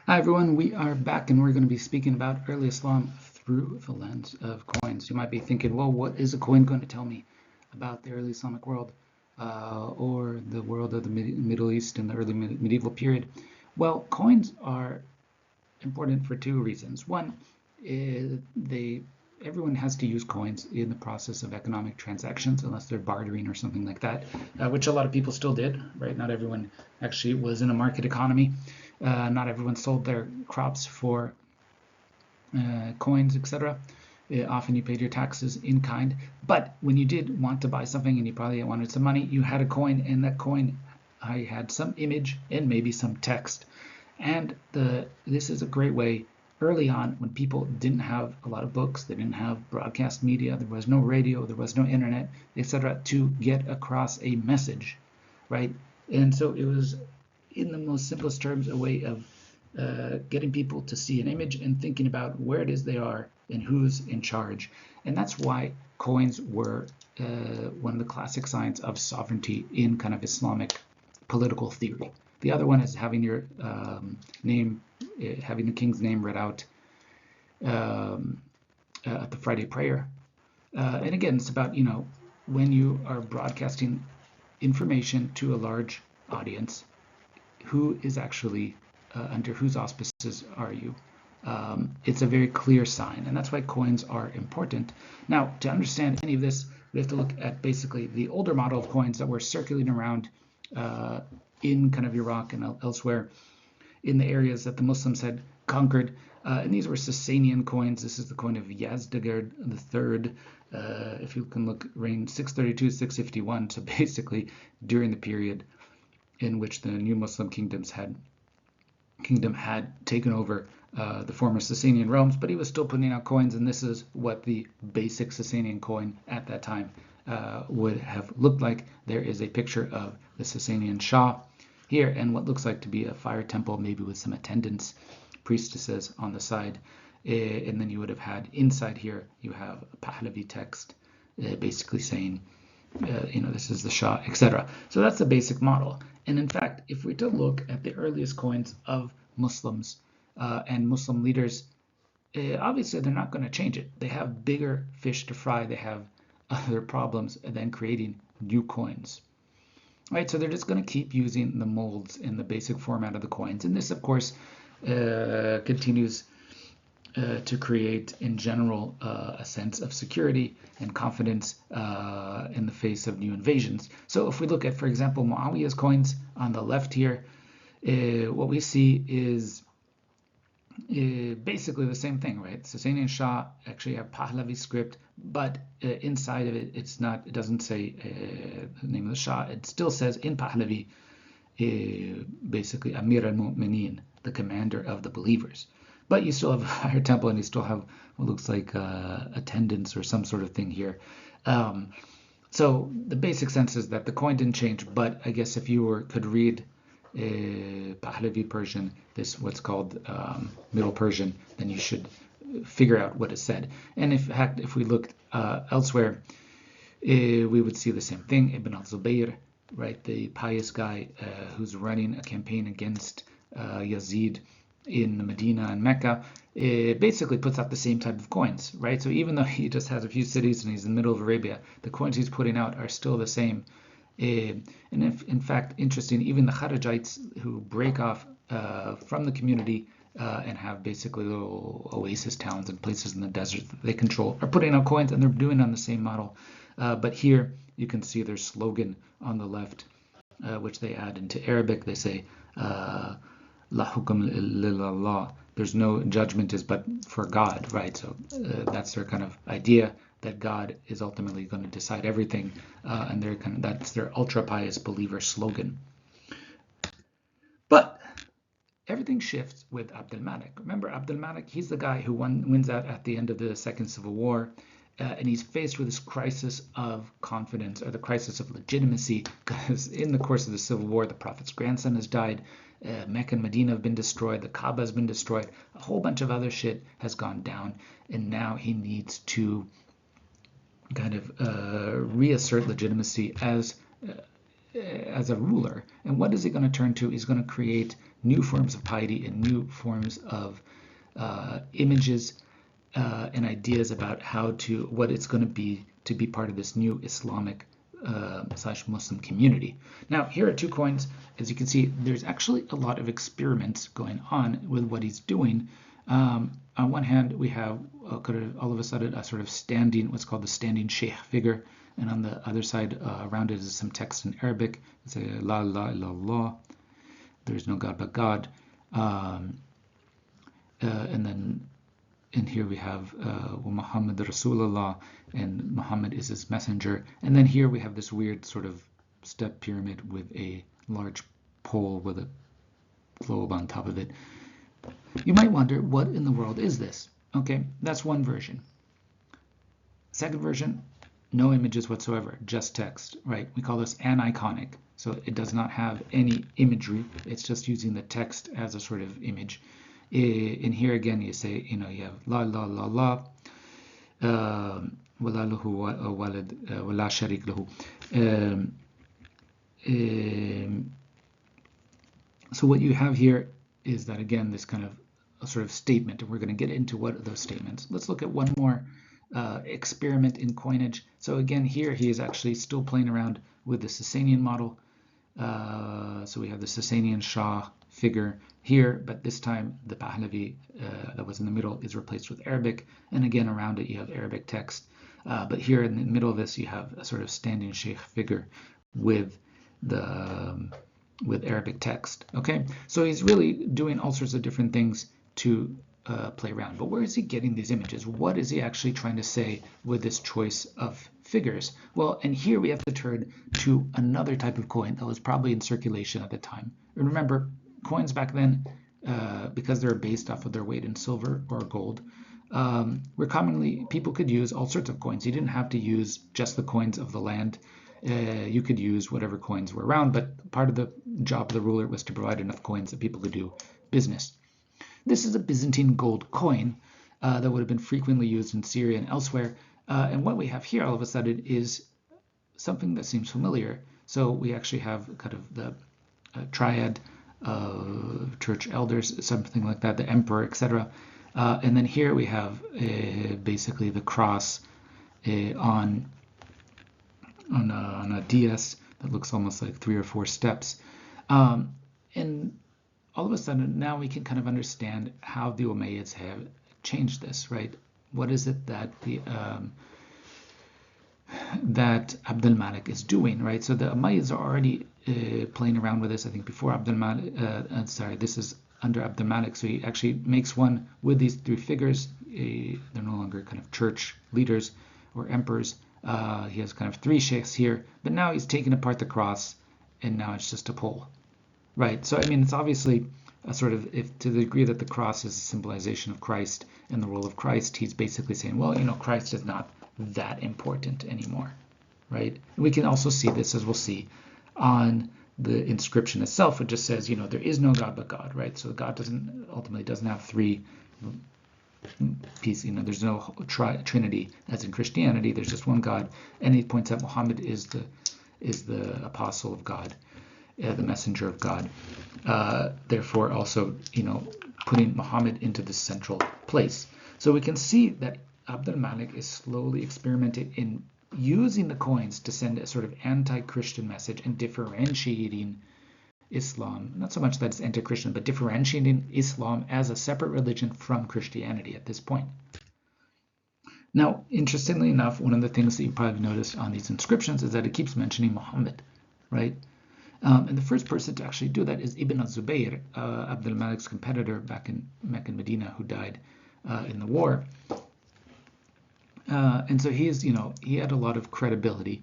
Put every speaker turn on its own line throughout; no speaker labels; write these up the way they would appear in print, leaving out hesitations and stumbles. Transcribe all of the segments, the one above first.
Hi everyone, we are back and we're going to be speaking about early Islam through the lens of coins. You might be thinking, well, what is a coin going to tell me about the early Islamic world or the world of the Middle East in the early medieval period? Well, coins are important for two reasons. One, is everyone has to use coins in the process of economic transactions unless they're bartering or something like that, which a lot of people still did, right? Not everyone actually was in a market economy. Not everyone sold their crops for coins, etc. Often you paid your taxes in kind. But when you did want to buy something and you probably wanted some money, you had a coin, and that coin I had some image and maybe some text. And this is a great way early on when people didn't have a lot of books, they didn't have broadcast media, there was no radio, there was no internet, etc., to get across a message, right? And so it was, in the most simplest terms, a way of getting people to see an image and thinking about where it is they are and who's in charge. And that's why coins were one of the classic signs of sovereignty in kind of Islamic political theory. The other one is having your name, having the king's name read out at the Friday prayer. And again, it's about, when you are broadcasting information to a large audience, who is actually under whose auspices are you? It's a very clear sign, and that's why coins are important. Now, to understand any of this, we have to look at basically the older model of coins that were circulating around in kind of Iraq and elsewhere in the areas that the Muslims had conquered. And these were Sasanian coins. This is the coin of Yazdegerd III. If you can look, reigned 632 651. So basically, during the period in which the new Muslim kingdom had taken over the former Sasanian realms, but he was still putting out coins, and this is what the basic Sasanian coin at that time would have looked like. There is a picture of the Sasanian Shah here, and what looks like to be a fire temple, maybe with some attendants, priestesses on the side. And then you would have had inside here, you have a Pahlavi text basically saying, this is the Shah, etc. So that's the basic model. And in fact, if we to look at the earliest coins of Muslims and Muslim leaders, obviously they're not going to change it. They have bigger fish to fry. They have other problems than creating new coins. Right, so they're just going to keep using the molds in the basic format of the coins. And this, of course, continues to create, in general, a sense of security and confidence in the face of new invasions. So if we look at, for example, Muawiyah's coins on the left here, what we see is basically the same thing, right? Sasanian Shah actually have Pahlavi script, but inside of it, it doesn't say the name of the Shah. It still says in Pahlavi, basically Amir al-Mu'mineen, the commander of the believers. But you still have a fire temple, and you still have what looks like attendants or some sort of thing here. So the basic sense is that the coin didn't change, but I guess if you could read Pahlavi Persian, this what's called Middle Persian, then you should figure out what is said. And if we looked elsewhere, we would see the same thing. Ibn al-Zubayr, right, the pious guy who's running a campaign against Yazid in Medina and Mecca, it basically puts out the same type of coins, right? So even though he just has a few cities and he's in the middle of Arabia, the coins he's putting out are still the same. And in fact, interesting, even the Kharijites who break off from the community and have basically little oasis towns and places in the desert that they control are putting out coins, and they're doing it on the same model. But here you can see their slogan on the left, which they add into Arabic. They say, La hukm lillah. There's no judgment is but for God, right? So that's their kind of idea, that God is ultimately going to decide everything, and that's their ultra pious believer slogan. But everything shifts with Abdul Malik. Remember Abdul Malik? He's the guy who wins out at the end of the Second Civil War, and he's faced with this crisis of confidence, or the crisis of legitimacy, because in the course of the Civil War, the Prophet's grandson has died, Mecca and Medina have been destroyed, the Kaaba has been destroyed, a whole bunch of other shit has gone down, and now he needs to kind of reassert legitimacy as a ruler. And what is he going to turn to? He's going to create new forms of piety and new forms of images and ideas about what it's going to be part of this new Islamic / Muslim community. Now, here are 2 coins. As you can see, there's actually a lot of experiments going on with what he's doing. On one hand, we have all of a sudden a sort of what's called the standing sheikh figure, and on the other side around it is some text in Arabic. It's La ilaha illallah. There's no God but God. And then in here we have Muhammad Rasulullah, and Muhammad is his messenger. And then here we have this weird sort of step pyramid with a large pole with a globe on top of it. You might wonder, what in the world is this? Okay, that's one version. Second version, no images whatsoever, just text, right? We call this aniconic. So it does not have any imagery. It's just using the text as a sort of image. In here again, you say, you have la la la la, wala lahu walad, wala sharik lahu. So what you have here is that, again, this kind of a sort of statement, and we're going to get into what are those statements. Let's look at one more experiment in coinage. So again, here he is actually still playing around with the Sasanian model. So we have the Sasanian Shah figure here, but this time the Pahlavi that was in the middle is replaced with Arabic, and again around it you have Arabic text. But here in the middle of this you have a sort of standing sheikh figure with Arabic text. Okay, so he's really doing all sorts of different things to play around. But where is he getting these images? What is he actually trying to say with this choice of figures? Well, and here we have to turn to another type of coin that was probably in circulation at the time. And remember, coins back then, because they're based off of their weight in silver or gold, people could use all sorts of coins. You didn't have to use just the coins of the land. You could use whatever coins were around, but part of the job of the ruler was to provide enough coins that people could do business. This is a Byzantine gold coin that would have been frequently used in Syria and elsewhere. And what we have here all of a sudden is something that seems familiar. So we actually have kind of the triad of church elders, something like that, the emperor, etc. And then here we have basically the cross on a dais that looks almost like 3 or 4 steps. And all of a sudden now we can kind of understand how the Umayyads have changed this, right? What is it that that Abd al-Malik is doing, right? So the Umayyads are already playing around with this. I think before Abd al-Malik, this is under Abd al-Malik. So he actually makes one with these 3 figures. They're no longer kind of church leaders or emperors. He has kind of 3 sheikhs here, but now he's taken apart the cross, and now it's just a pole, right? So I mean, it's obviously a sort of, if to the degree that the cross is a symbolization of Christ and the role of Christ, he's basically saying, well, Christ is not that important anymore, right? We can also see this, as we'll see, on the inscription itself. It just says, there is no God but God, right? So God ultimately doesn't have 3 pieces. There's no Trinity as in Christianity. There's just one God, and he points out Muhammad is the apostle of God, the messenger of God. Therefore, also, putting Muhammad into the central place. So we can see that Abd al-Malik is slowly experimenting in using the coins to send a sort of anti-Christian message and differentiating Islam, not so much that it's anti-Christian, but differentiating Islam as a separate religion from Christianity at this point. Now, interestingly enough, one of the things that you probably noticed on these inscriptions is that it keeps mentioning Muhammad, right? And the first person to actually do that is Ibn al-Zubayr, Abd al-Malik's competitor back in Mecca and Medina, who died in the war. And so he had a lot of credibility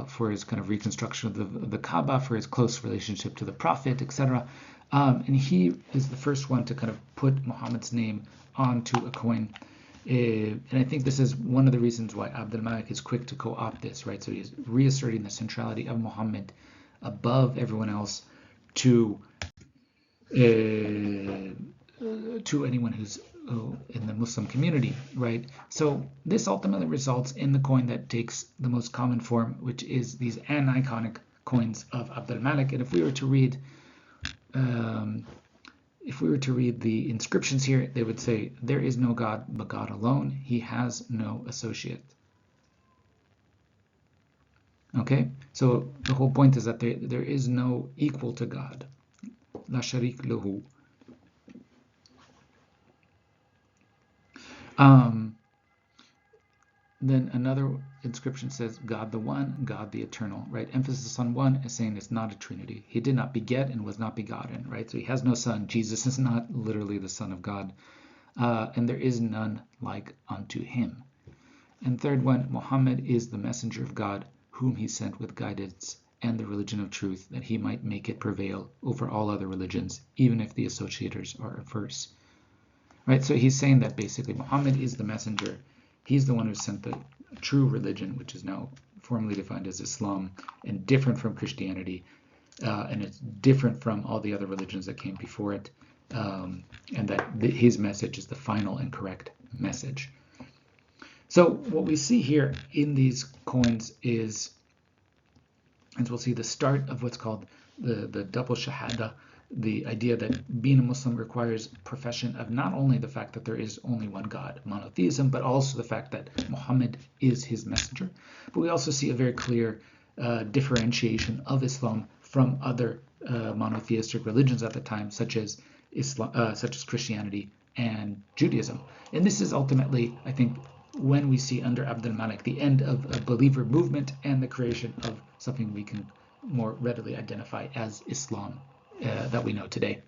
for his kind of reconstruction of the Kaaba, for his close relationship to the Prophet, etc. And he is the first one to kind of put Muhammad's name onto a coin. And I think this is one of the reasons why Abd al-Malik is quick to co-opt this, right? So he's reasserting the centrality of Muhammad above everyone else to anyone who's in the Muslim community, right? So this ultimately results in the coin that takes the most common form, which is these aniconic coins of Abd al-Malik. And if we were to read if we were to read the inscriptions here, they would say, there is no God but God alone. He has no associate. Okay, so the whole point is that there is no equal to God. La sharik lahu. Then another inscription says, God the One, God the Eternal, right? Emphasis on one is saying it's not a trinity. He did not beget and was not begotten, right? So he has no son. Jesus is not literally the Son of God. And there is none like unto him. And third one, Muhammad is the messenger of God, whom he sent with guidance and the religion of truth, that he might make it prevail over all other religions, even if the associators are averse. Right? So he's saying that basically Muhammad is the messenger. He's the one who sent the true religion, which is now formally defined as Islam, and different from Christianity, and it's different from all the other religions that came before it, and that his message is the final and correct message. So what we see here in these coins is, as we'll see, the start of what's called the double shahada, the idea that being a Muslim requires profession of not only the fact that there is only one God, monotheism, but also the fact that Muhammad is his messenger. But we also see a very clear differentiation of Islam from other monotheistic religions at the time, such as Christianity and Judaism. And this is ultimately, I think, when we see under Abd al-Malik the end of a believer movement and the creation of something we can more readily identify as Islam that we know today.